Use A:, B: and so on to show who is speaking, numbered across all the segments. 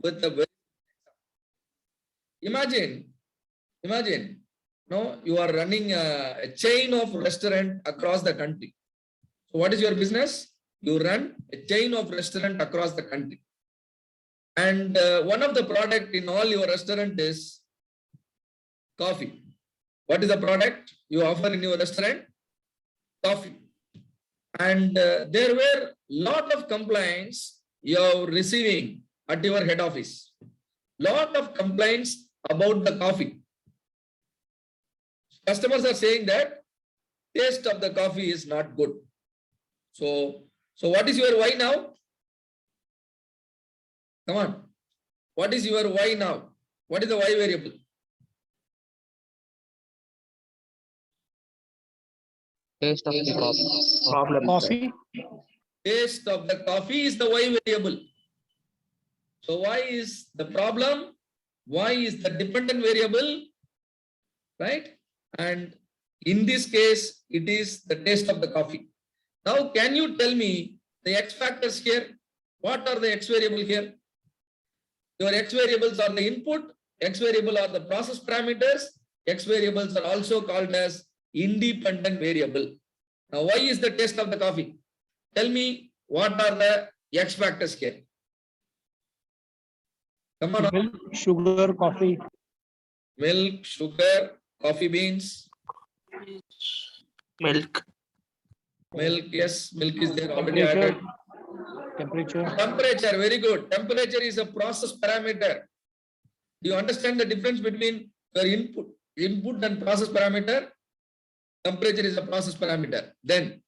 A: with the very imagine, no, you are running a chain of restaurant across the country. So what is your business? You run a chain of restaurant across the country. And one of the product in all your restaurant is coffee. What is the product you offer in your restaurant? Coffee. And there were lot of complaints you are receiving at your head office. Lot of complaints about the coffee. Customers are saying that taste of the coffee is not good. So what is your why now? Come on. What is your why now? What is the why variable?
B: Taste of the coffee. Problem.
C: Coffee.
A: Taste of the coffee is the why variable. So why is the problem? Why is the dependent variable? Right? And in this case, it is the taste of the coffee. Now, can you tell me the X factors here? What are the X variable here? Your X variables are the input, X variable are the process parameters, X variables are also called as independent variable. Now, why is the taste of the coffee? Tell me what are the X factors here? Come on.
C: Milk, sugar, coffee.
A: Milk, sugar, coffee beans.
B: Milk.
A: Milk, yes, milk is there already
C: Temperature.
A: added.
C: Temperature.
A: Temperature, very good. Temperature is a process parameter. Do you understand the difference between your input and process parameter? Temperature is a process parameter. Then,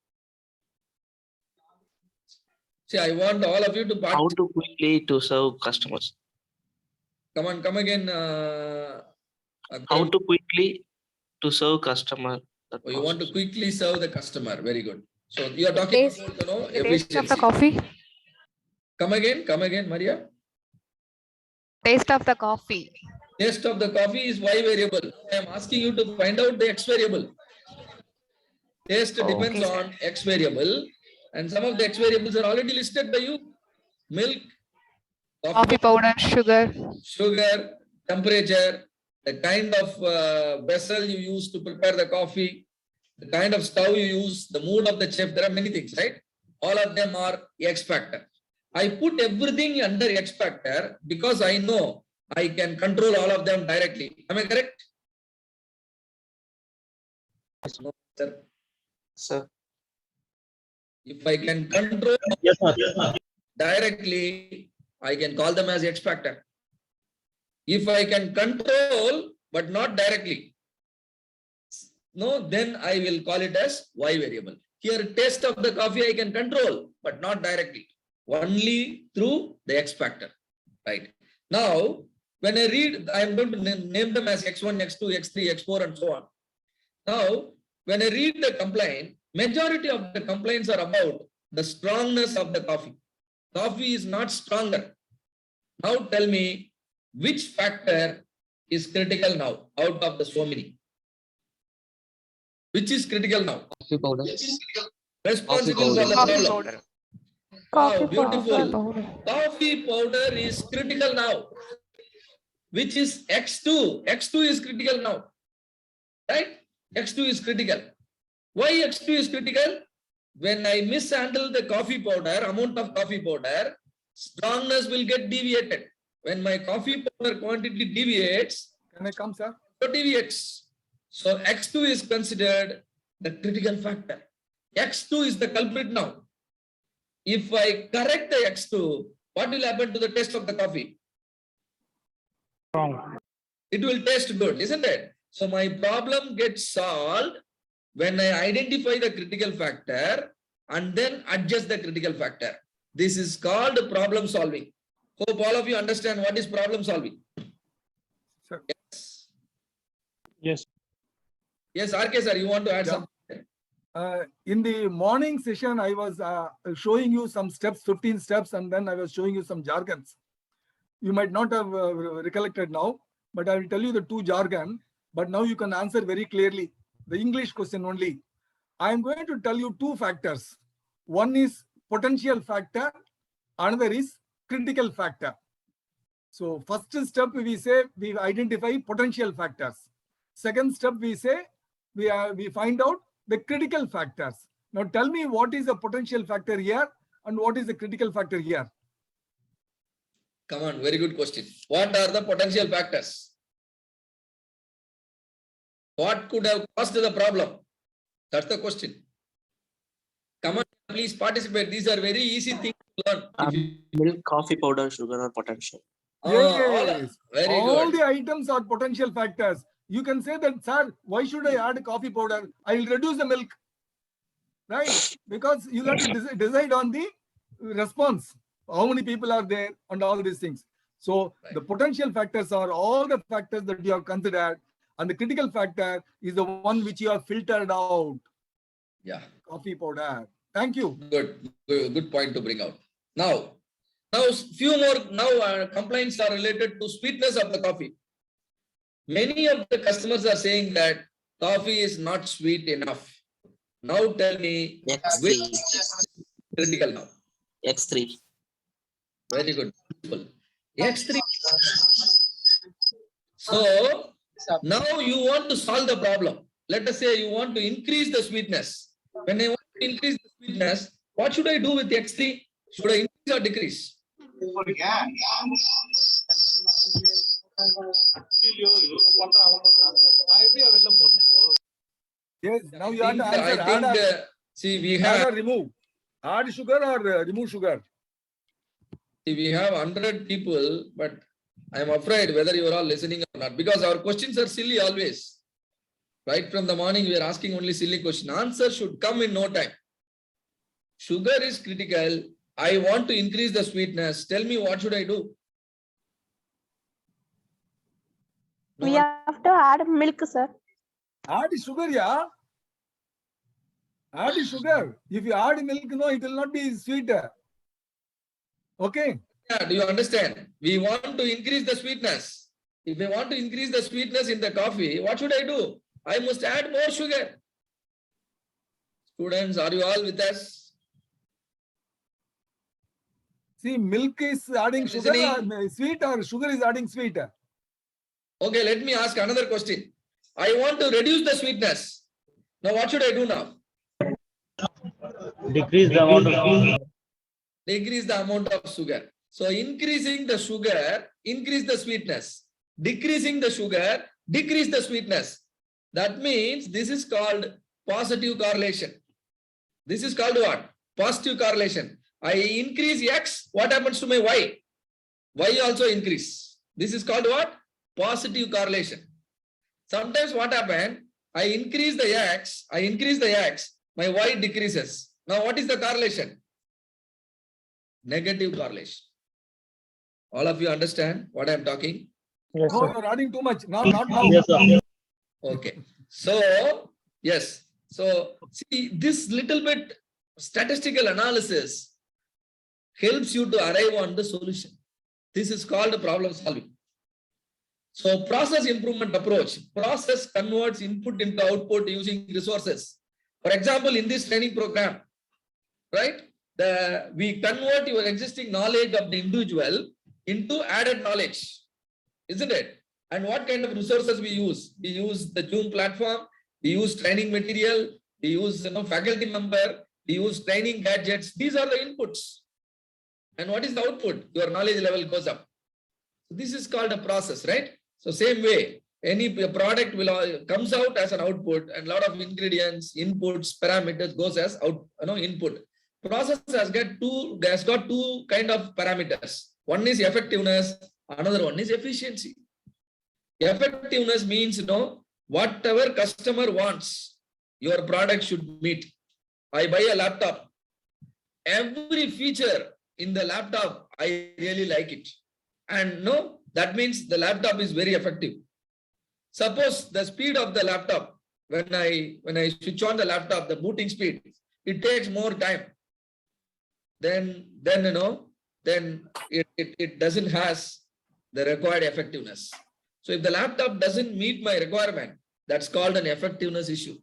A: see, I want all of you to
B: How
A: participate.
B: to quickly to serve customers.
A: Come on, come again.
B: How to quickly to serve customer. That
A: you want to
B: process.
A: quickly serve the customer. Very good. So you are talking
D: Taste-
A: about, you know,
D: The taste of the
A: efficiency.
D: coffee.
A: Come again, Maria.
D: Taste of the coffee.
A: Taste of the coffee is Y variable. I am asking you to find out the X variable. Taste depends
D: Okay, sir.
A: on X variable, and some of the X variables are already listed by you. Milk,
D: Coffee powder, sugar.
A: sugar, temperature, the kind of vessel you use to prepare the coffee, the kind of stove you use, the mood of the chef. There are many things, right? All of them are X factor. I put everything under X factor because I know I can control all of them directly. Am I correct? No, sir.
B: Sir.
A: If I can control directly, I can call them as X factor. If I can control but not directly, no, then I will call it as Y variable. Here, taste of the coffee I can control but not directly, only through the X factor. Right. Now, when I read, I am going to name them as X1, X2, X3, X4, and so on. Now, when I read the complaint, majority of the complaints are about the strongness of the coffee. Coffee is not stronger. Now tell me which factor is critical now out of the so many. Which is critical now?
B: Coffee powder.
A: Responsible
B: Coffee
A: for the
D: Coffee
A: problem.
D: powder.
A: Wow,
D: Coffee
A: beautiful.
D: powder.
A: Coffee powder is critical now. Which is X2. X2 is critical now. Right? X2 is critical. Why X2 is critical? When I mishandle the coffee powder, amount of coffee powder, strongness will get deviated. When my coffee powder quantity deviates,
E: Can I come, sir?
A: it deviates. So X2 is considered the critical factor. X2 is the culprit now. If I correct the X2, what will happen to the taste of the coffee?
C: Wrong.
A: It will taste good, isn't it? So my problem gets solved when I identify the critical factor and then adjust the critical factor. This is called problem solving. Hope all of you understand what is problem solving.
E: Sir.
A: Yes.
C: Yes.
A: Yes, RK sir, you want to add
E: Yeah.
A: something?
E: In the morning session, I was showing you some steps, 15 steps, and then I was showing you some jargons. You might not have recollected now, but I will tell you the two jargon, but now you can answer very clearly. The English question only. I am going to tell you two factors. One is potential factor, another is critical factor. So first step we say we identify potential factors. Second step we say we find out the critical factors. Now tell me what is the potential factor here and what is the critical factor here.
A: Come on, very good question. What are the potential factors? What could have caused the problem? That's the question. Come on, please participate. These are very easy things to learn. If you-
B: Milk, coffee powder, sugar, or potential.
E: Yes,
A: very
E: all
A: good.
E: the items are potential factors. You can say that, sir, why should I add coffee powder? I will reduce the milk. Right? Because you have to decide on the response. How many people are there and all these things. So
A: Right.
E: the potential factors are all the factors that you have considered. And the critical factor is the one which you have filtered out.
A: Yeah,
E: Coffee powder. Thank you.
A: good point to bring out. Now few more complaints are related to sweetness of the coffee. Many of the customers are saying that coffee is not sweet enough. Now tell me which
B: X3.
A: is critical now.
B: X3.
A: Very good. X3. So now you want to solve the problem. Let us say you want to increase the sweetness. When I want to increase the sweetness, what should I do with X3? Should I increase or decrease?
E: Yes, now you have to
A: I
E: answer.
A: think, see, we have
E: Add or remove. Add sugar or remove sugar.
A: we have 100 people, but I am afraid whether you are all listening or not, because our questions are silly always. Right from the morning, we are asking only silly question. Answer should come in no time. Sugar is critical. I want to increase the sweetness. Tell me, what should I do?
F: We have to add milk, sir.
E: Add sugar, yeah. Add sugar. If you add milk, no, it will not be sweeter. Okay.
A: Yeah, do you understand? We want to increase the sweetness. If I want to increase the sweetness in the coffee, what should I do? I must add more sugar. Students, are you all with us?
E: See, milk is adding sugar, or sweet, or sugar is adding sweet.
A: Okay, let me ask another question. I want to reduce the sweetness. Now, what should I do now?
C: Decrease the amount of.
A: Decrease the amount of sugar. So, increasing the sugar, increase the sweetness. Decreasing the sugar, decrease the sweetness. That means this is called positive correlation. This is called what? Positive correlation. I increase X, what happens to my Y? Y also increase. This is called what? Positive correlation. Sometimes what happens? I increase the X, my Y decreases. Now what is the correlation? Negative correlation. All of you understand what I am talking?
C: Yes,
E: No,
C: sir.
E: you're adding too much. Not now.
C: Yes, sir.
A: Okay. So, yes. So, see, this little bit statistical analysis helps you to arrive on the solution. This is called problem solving. So, process improvement approach. Process converts input into output using resources. For example, in this training program, right? We convert your existing knowledge of the individual into added knowledge, isn't it? And what kind of resources we use? We use the Zoom platform, we use training material, we use faculty member, we use training gadgets. These are the inputs. And what is the output? Your knowledge level goes up. So this is called a process, right? So same way, any product comes out as an output, and a lot of ingredients, inputs, parameters goes as input. Process has got two kind of parameters. One is effectiveness, another one is efficiency. Effectiveness means, whatever customer wants, your product should meet. I buy a laptop. Every feature in the laptop, I really like it. And that means the laptop is very effective. Suppose the speed of the laptop, when I switch on the laptop, the booting speed, it takes more time. Then it doesn't has the required effectiveness. So if the laptop doesn't meet my requirement, that's called an effectiveness issue.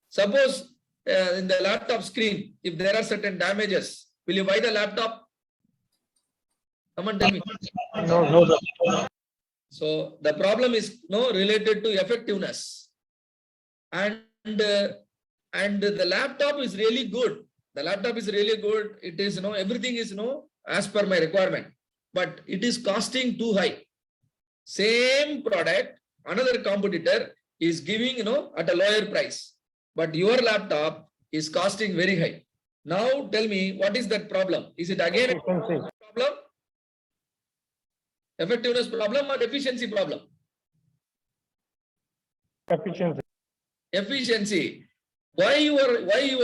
A: Suppose in the laptop screen, if there are certain damages, will you buy the laptop? Come on, tell me.
C: No, sir.
A: So the problem is related to effectiveness. And the laptop is really good. The laptop is really good. It is, everything is, as per my requirement, but it is costing too high. Same product, another competitor is giving, at a lower price, but your laptop is costing very high. Now tell me, what is that problem? Is it again a
C: Efficiency.
A: problem? Effectiveness problem or efficiency problem?
C: Efficiency.
A: Efficiency. Why you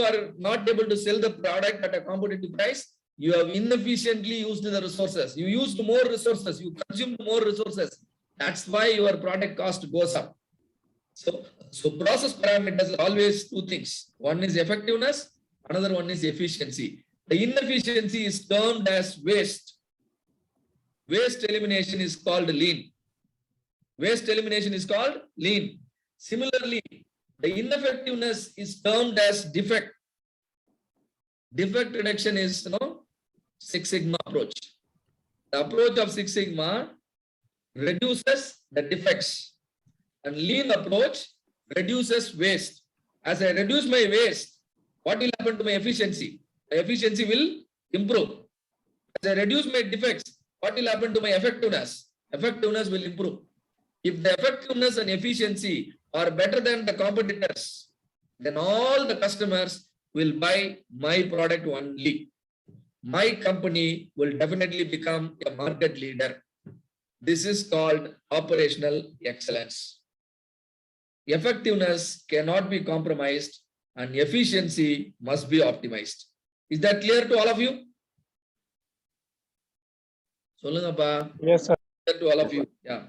A: are not able to sell the product at a competitive price? You have inefficiently used the resources. You used more resources. You consumed more resources. That's why your product cost goes up. So process parameters are always two things. One is effectiveness. Another one is efficiency. The inefficiency is termed as waste. Waste elimination is called lean. Waste elimination is called lean. Similarly, the ineffectiveness is termed as defect. Defect reduction is, Six Sigma approach. The approach of Six Sigma reduces the defects, and lean approach reduces waste. As I reduce my waste, what will happen to my efficiency? My efficiency will improve. As I reduce my defects, what will happen to my effectiveness? Effectiveness will improve. If the effectiveness and efficiency are better than the competitors, then all the customers will buy my product only. My company will definitely become a market leader. This is called operational excellence. Effectiveness cannot be compromised and efficiency must be optimized. Is that clear to all of you? Sollungappa.
C: Yes, sir.
A: To all of you. Yeah.